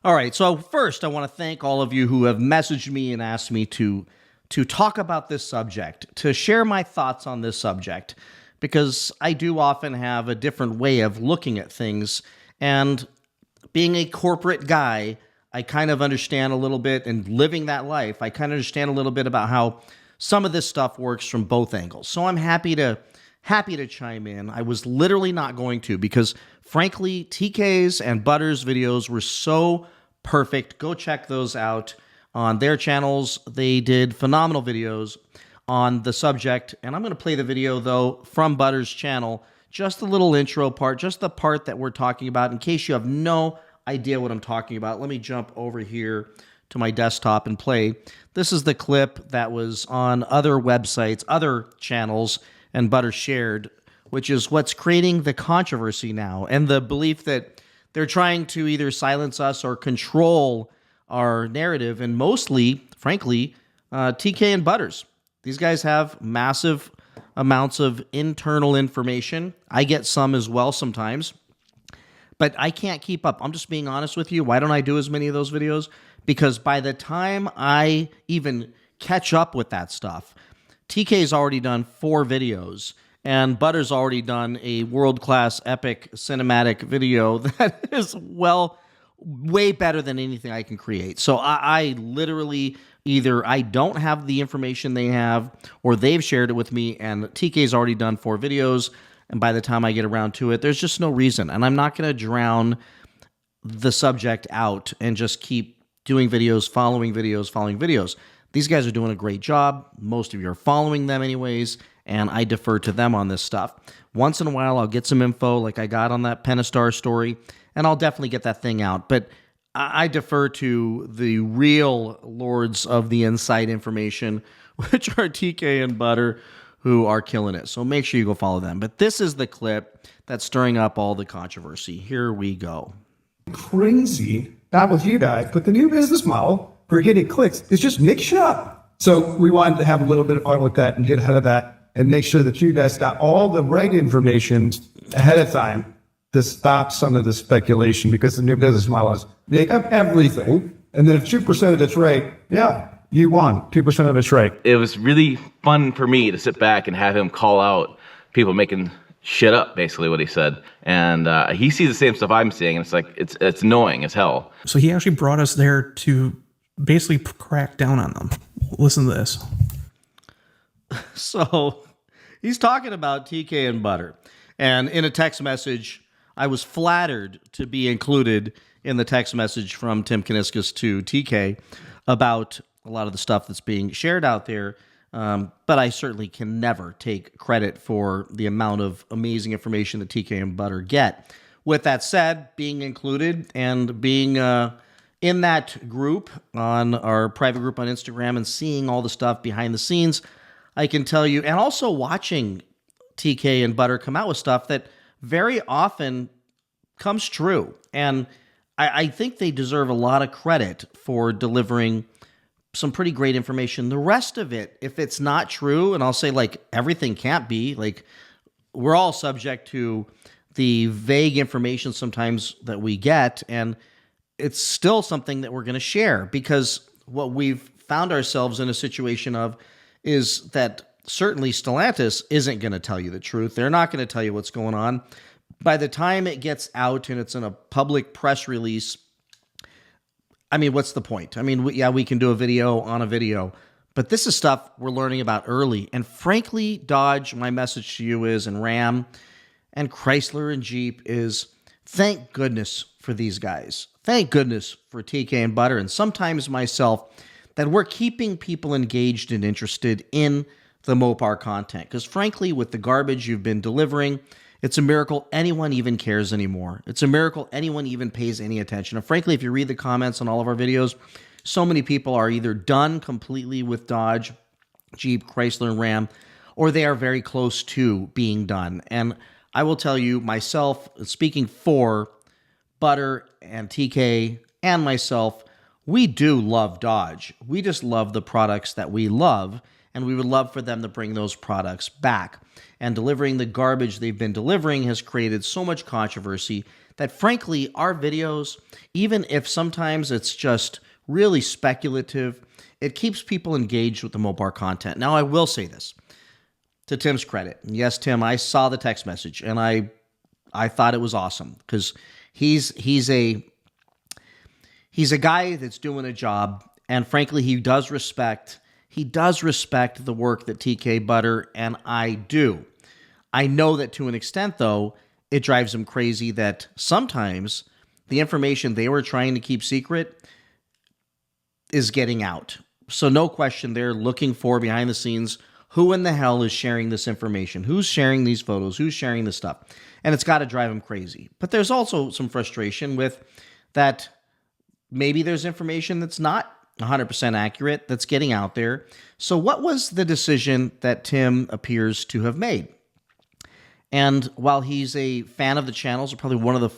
All right, so first I want to thank all of you who have messaged me and asked me to talk about this subject, to share my thoughts on this subject, because I do often have a different way of looking at things. And being a corporate guy, I kind of understand a little bit, and living that life, I kind of understand a little bit about how some of this stuff works from both angles. So I'm happy to chime in. I was literally not going to, because frankly, TK's and Butter's videos were so perfect. Go check those out on their channels. They did phenomenal videos on the subject. And I'm going to play the video, though, from Butter's channel. Just the little intro part, just the part that we're talking about, in case you have no idea what I'm talking about. Let me jump over here to my desktop and play. This is the clip that was on other websites, other channels, and Butter shared, which is what's creating the controversy now, and the belief that they're trying to either silence us or control our narrative, and mostly, frankly, TK and Butters. These guys have massive amounts of internal information. I get some as well sometimes, but I can't keep up. I'm just being honest with you. Why don't I do as many of those videos? Because by the time I even catch up with that stuff, TK's already done 4 videos, and Butter's already done a world-class epic cinematic video that is, well, way better than anything I can create. So I literally, either I don't have the information they have, or they've shared it with me, and TK's already done 4 videos, and by the time I get around to it, there's just no reason. And I'm not going to drown the subject out and just keep doing videos, following videos, following videos. These guys are doing a great job. Most of you are following them anyways, and I defer to them on this stuff. Once in a while, I'll get some info like I got on that Pentastar story, and I'll definitely get that thing out. But I defer to the real lords of the inside information, which are TK and Butter, who are killing it. So make sure you go follow them. But this is the clip that's stirring up all the controversy. Here we go. Crazy, not with you guys, but the new business model for getting clicks is just mix shit up. So we wanted to have a little bit of fun with that and get ahead of that and make sure that you guys got all the right information ahead of time to stop some of the speculation, because the new business model is make up everything. And then if 2% of it's right, yeah, you won. 2% of it's right. It was really fun for me to sit back and have him call out people making shit up, basically what he said. And he sees the same stuff I'm seeing, and it's like, it's annoying as hell. So he actually brought us there to basically crack down on them. Listen to this. So he's talking about TK and Butter. And in a text message, I was flattered to be included in the text message from Tim Kuniskis to TK about a lot of the stuff that's being shared out there. But I certainly can never take credit for the amount of amazing information that TK and Butter get. With that said, being included and being in that group, on our private group on Instagram, and seeing all the stuff behind the scenes, I can tell you, and also watching TK and Butter come out with stuff that very often comes true. And I think they deserve a lot of credit for delivering some pretty great information. The rest of it, if it's not true, and I'll say like everything can't be, like we're all subject to the vague information sometimes that we get, and it's still something that we're going to share, because what we've found ourselves in a situation of is that certainly Stellantis isn't going to tell you the truth. They're not going to tell you what's going on. By the time it gets out and it's in a public press release, I mean, what's the point? I mean, we can do a video on a video, but this is stuff we're learning about early. And frankly, Dodge, my message to you is, and Ram and Chrysler and Jeep is, thank goodness for these guys. Thank goodness for TK and Butter, and sometimes myself, that we're keeping people engaged and interested in the Mopar content. Because frankly, with the garbage you've been delivering, it's a miracle anyone even cares anymore. It's a miracle anyone even pays any attention. And frankly, if you read the comments on all of our videos, so many people are either done completely with Dodge, Jeep, Chrysler, and Ram, or they are very close to being done. And I will tell you, myself, speaking for Butter and TK and myself, we do love Dodge. We just love the products that we love, and we would love for them to bring those products back. And delivering the garbage they've been delivering has created so much controversy that frankly, our videos, even if sometimes it's just really speculative, it keeps people engaged with the Mopar content. Now, I will say this to Tim's credit. Yes, Tim, I saw the text message and I thought it was awesome because he's a guy that's doing a job, and frankly, he does respect the work that TK Butter and I do. I know that to an extent, though, it drives him crazy that sometimes the information they were trying to keep secret is getting out. So no question, they're looking for behind the scenes, who in the hell is sharing this information? Who's sharing these photos? Who's sharing this stuff? And it's got to drive him crazy. But there's also some frustration with that maybe there's information that's not 100% accurate that's getting out there. So what was the decision that Tim appears to have made? And while he's a fan of the channels, or probably one of the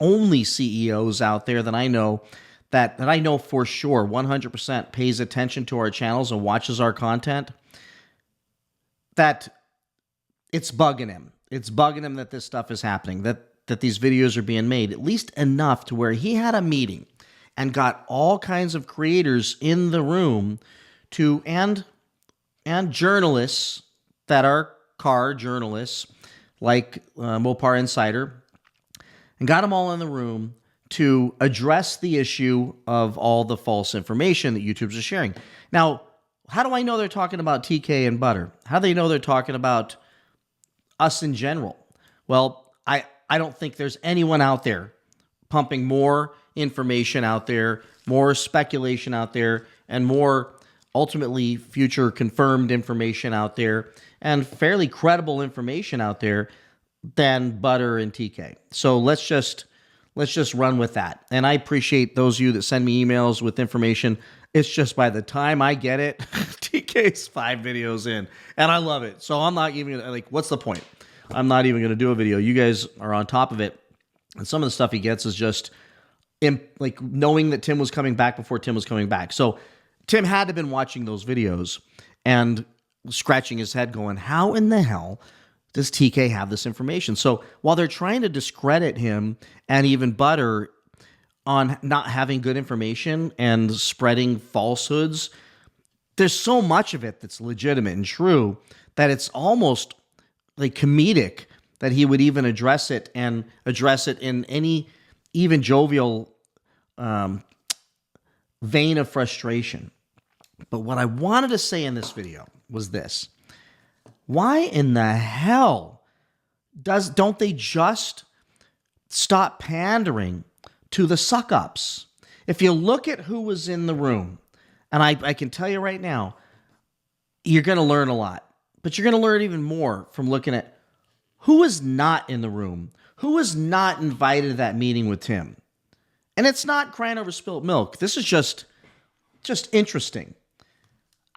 only CEOs out there that I know that I know for sure 100% pays attention to our channels and watches our content, that it's bugging him. It's bugging him that this stuff is happening, that these videos are being made, at least enough to where he had a meeting and got all kinds of creators in the room to and journalists that are car journalists like Mopar Insider, and got them all in the room to address the issue of all the false information that YouTubers are sharing. Now, how do I know they're talking about TK and Butter? How do they know they're talking about us in general? Well, I don't think there's anyone out there pumping more information out there, more speculation out there, and more ultimately future confirmed information out there, and fairly credible information out there than Butter and TK. So let's just run with that. And I appreciate those of you that send me emails with information. It's just by the time I get it, TK's 5 videos in, and I love it. So I'm not even like, what's the point? I'm not even going to do a video. You guys are on top of it. And some of the stuff he gets is just like knowing that Tim was coming back before Tim was coming back. So Tim had to have been watching those videos and scratching his head going, how in the hell does TK have this information? So while they're trying to discredit him and even Butter on not having good information and spreading falsehoods, there's so much of it that's legitimate and true that it's almost like comedic that he would even address it and address it in any even jovial vein of frustration. But what I wanted to say in this video was this. Why in the hell don't they just stop pandering to the suck-ups? If you look at who was in the room, and I can tell you right now, you're going to learn a lot. But you're going to learn even more from looking at who was not in the room, who was not invited to that meeting with Tim. And it's not crying over spilt milk. This is just interesting.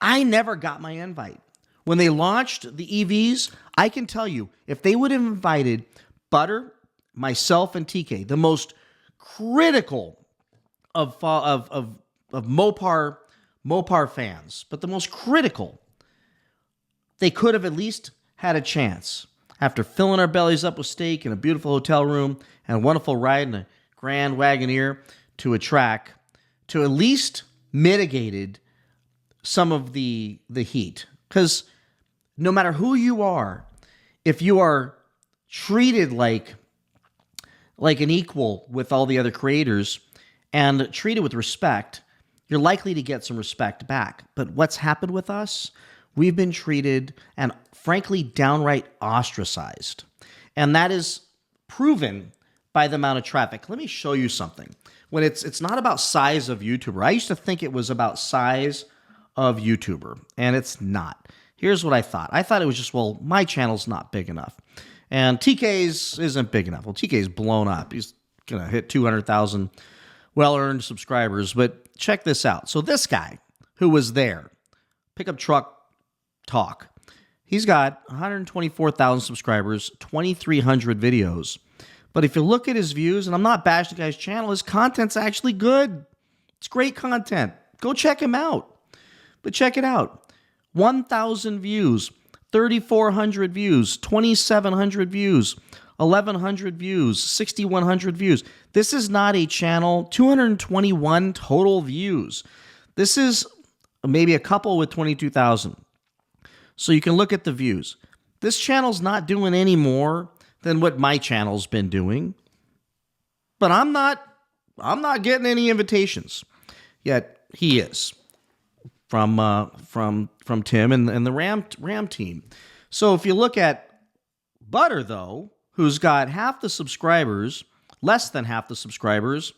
I never got my invite. When they launched the EVs, I can tell you, if they would have invited Butter, myself, and TK, the most critical of Mopar fans, but the most critical, they could have at least had a chance. After filling our bellies up with steak in a beautiful hotel room and a wonderful ride in a Grand Wagoneer to a track, to at least mitigated some of the heat. Because no matter who you are, if you are treated like an equal with all the other creators and treated with respect, you're likely to get some respect back. But what's happened with us? We've been treated and frankly downright ostracized. And that is proven by the amount of traffic. Let me show you something. When it's not about size of YouTuber. I used to think it was about size of YouTuber, and it's not. Here's what I thought. I thought it was just, well, my channel's not big enough. And TK's isn't big enough. Well, TK's blown up. He's going to hit 200,000 well-earned subscribers. But check this out. So this guy who was there, Pickup Truck Talk, he's got 124,000 subscribers, 2,300 videos. But if you look at his views, and I'm not bashing the guy's channel, his content's actually good. It's great content. Go check him out. But check it out. 1,000 views, 3,400 views, 2,700 views, 1,100 views, 6,100 views. This is not a channel, 221 total views. This is maybe a couple with 22,000. So you can look at the views. This channel's not doing any more than what my channel's been doing. But I'm not getting any invitations. Yet he is from Tim and the Ram team. So if you look at Butter, though, who's got half the subscribers, less than half the subscribers,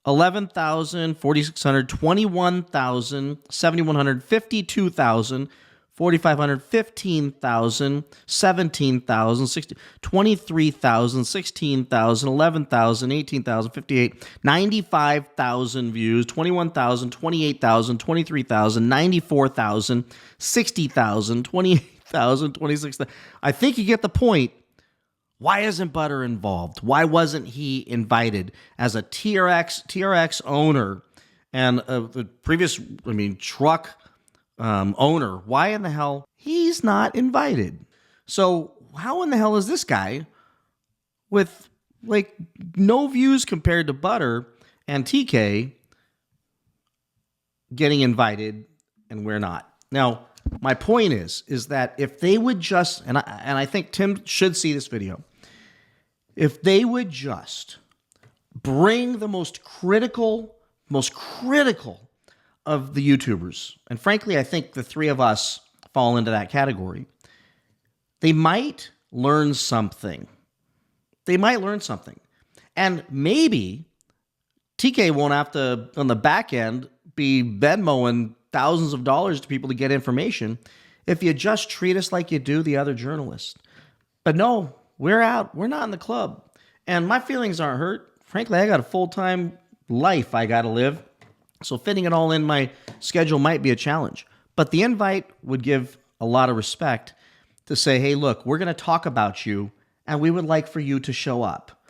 11,000, 4,600, 21,000, 7,100, 52,000, 4,500, 15,000, 17,000, 23,000, 16,000, 11,000, 18,000, 58, 95,000 views, 21,000, 28,000, 23,000, 94,000, 60,000, 28,000, 26,000. I think you get the point. Why isn't Butter involved? Why wasn't he invited as a TRX owner and the previous, truck owner? Why in the hell he's not invited? So how in the hell is this guy with like no views compared to Butter and TK getting invited and we're not? Now, my point is that if they would just, and I think Tim should see this video, if they would just bring the most critical of the YouTubers, and frankly, I think the three of us fall into that category, they might learn something. And maybe TK won't have to, on the back end, be Venmoing thousands of dollars to people to get information if you just treat us like you do the other journalists. But no, we're out. We're not in the club. And my feelings aren't hurt. Frankly, I got a full-time life I got to live. So fitting it all in my schedule might be a challenge. But the invite would give a lot of respect to say, hey, look, we're going to talk about you, and we would like for you to show up.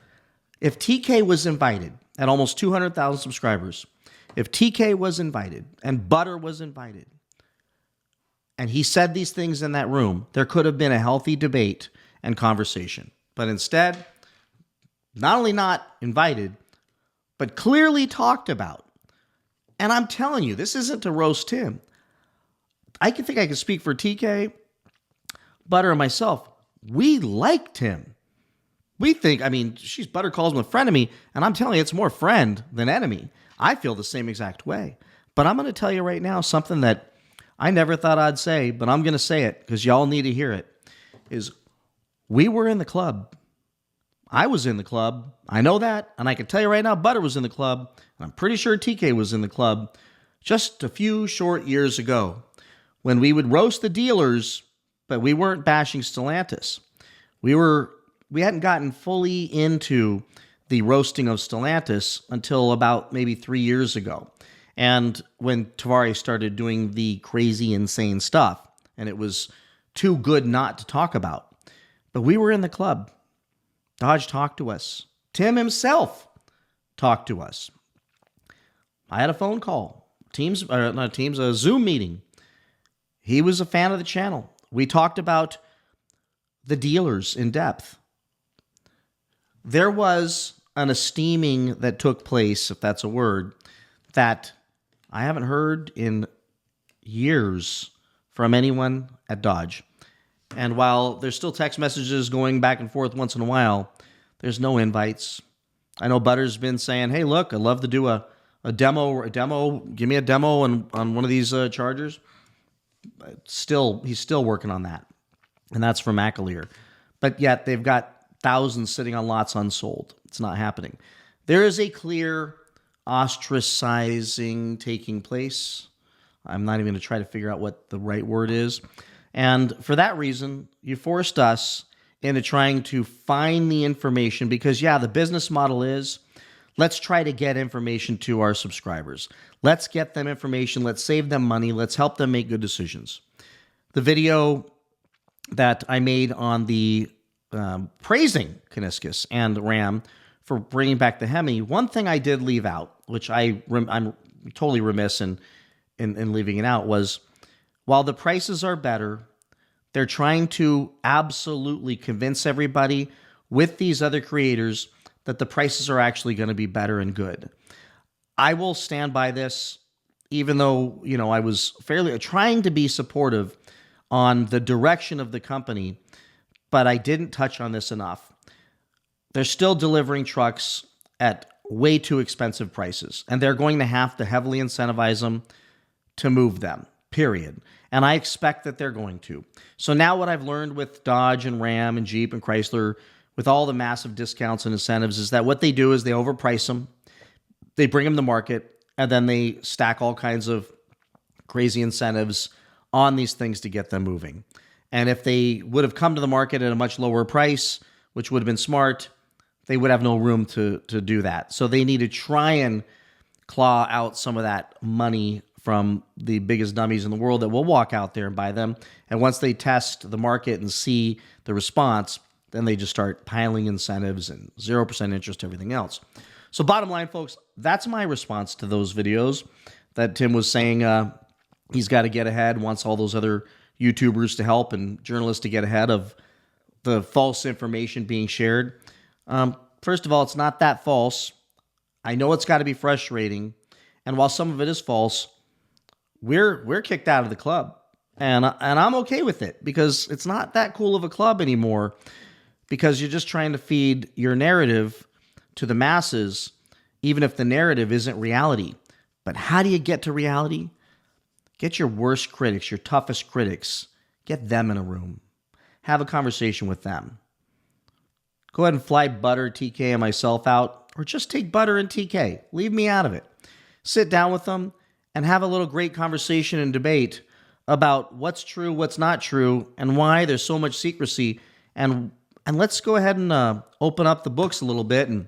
If TK was invited at almost 200,000 subscribers, if TK was invited and Butter was invited, and he said these things in that room, there could have been a healthy debate and conversation. But instead, not only not invited, but clearly talked about. And I'm telling you, this isn't to roast him. I think I can speak for TK, Butter, and myself. We liked him. We think, Butter calls him a friend of me, and I'm telling you, it's more friend than enemy. I feel the same exact way. But I'm going to tell you right now something that I never thought I'd say, but I'm going to say it because y'all need to hear it, is we were in the club. I was in the club. I know that. And I can tell you right now, Butter was in the club. And I'm pretty sure TK was in the club just a few short years ago when we would roast the dealers, but we weren't bashing Stellantis. We hadn't gotten fully into the roasting of Stellantis until about maybe 3 years ago. And when Tavares started doing the crazy, insane stuff, and it was too good not to talk about. But we were in the club. Dodge talked to us. Tim himself talked to us. I had a phone call. A Zoom meeting. He was a fan of the channel. We talked about the dealers in depth. There was an esteeming that took place, if that's a word, that I haven't heard in years from anyone at Dodge. And while there's still text messages going back and forth once in a while, there's no invites. I know Butter's been saying, hey, look, I'd love to do a demo, give me a demo on one of these Chargers. He's still working on that. And that's from McAleer. But yet they've got thousands sitting on lots unsold. It's not happening. There is a clear ostracizing taking place. I'm not even going to try to figure out what the right word is. And for that reason, you forced us into trying to find the information because, the business model is let's try to get information to our subscribers. Let's get them information. Let's save them money. Let's help them make good decisions. The video that I made on the praising Kuniskis and Ram for bringing back the Hemi, one thing I did leave out, which I'm totally remiss in leaving it out, was while the prices are better, They're trying to absolutely convince everybody with these other creators that the prices are actually going to be better and good. I will stand by this, even though, I was fairly trying to be supportive on the direction of the company, but I didn't touch on this enough. They're still delivering trucks at way too expensive prices, and they're going to have to heavily incentivize them to move them, period. And I expect that they're going to. So now what I've learned with Dodge and Ram and Jeep and Chrysler, with all the massive discounts and incentives, is that what they do is they overprice them, they bring them to market, and then they stack all kinds of crazy incentives on these things to get them moving. And if they would have come to the market at a much lower price, which would have been smart, they would have no room to do that. So they need to try and claw out some of that money from the biggest dummies in the world that will walk out there and buy them. And once they test the market and see the response, then they just start piling incentives and 0% interest, everything else. So bottom line, folks, that's my response to those videos that Tim was saying he's got to get ahead, wants all those other YouTubers to help and journalists to get ahead of the false information being shared. First of all, it's not that false. I know it's got to be frustrating. And while some of it is false, we're kicked out of the club. And I'm okay with it because it's not that cool of a club anymore, because you're just trying to feed your narrative to the masses, even if the narrative isn't reality. But how do you get to reality? Get your worst critics, your toughest critics, get them in a room. Have a conversation with them. Go ahead and fly Butter, TK, and myself out, or just take Butter and TK. Leave me out of it. Sit down with them and have a little great conversation and debate about what's true, what's not true, and why there's so much secrecy. And let's go ahead and open up the books a little bit and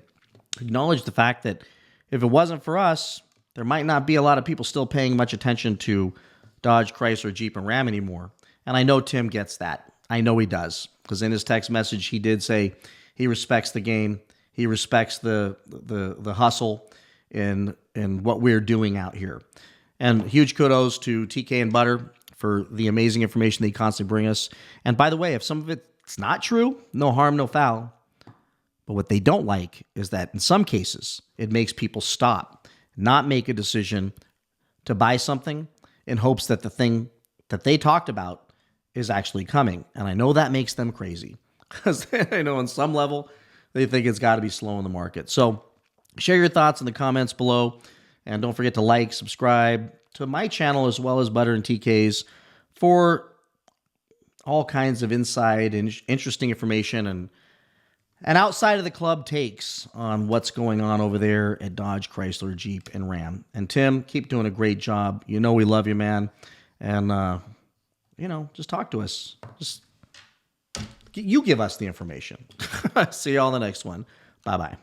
acknowledge the fact that if it wasn't for us, there might not be a lot of people still paying much attention to Dodge, Chrysler, Jeep, and Ram anymore. And I know Tim gets that. I know he does, because in his text message, he did say he respects the game. He respects the hustle in what we're doing out here. And huge kudos to TK and Butter for the amazing information they constantly bring us. And by the way, if some of it's not true, no harm, no foul. But what they don't like is that in some cases, it makes people stop, not make a decision to buy something in hopes that the thing that they talked about is actually coming. And I know that makes them crazy, because I know on some level they think it's got to be slow in the market. So share your thoughts in the comments below. And don't forget to like, subscribe to my channel as well as Butter and TK's for all kinds of inside and interesting information and outside of the club takes on what's going on over there at Dodge, Chrysler, Jeep, and Ram. And Tim, keep doing a great job. You know we love you, man. And, just talk to us. Just you give us the information. See you all in the next one. Bye-bye.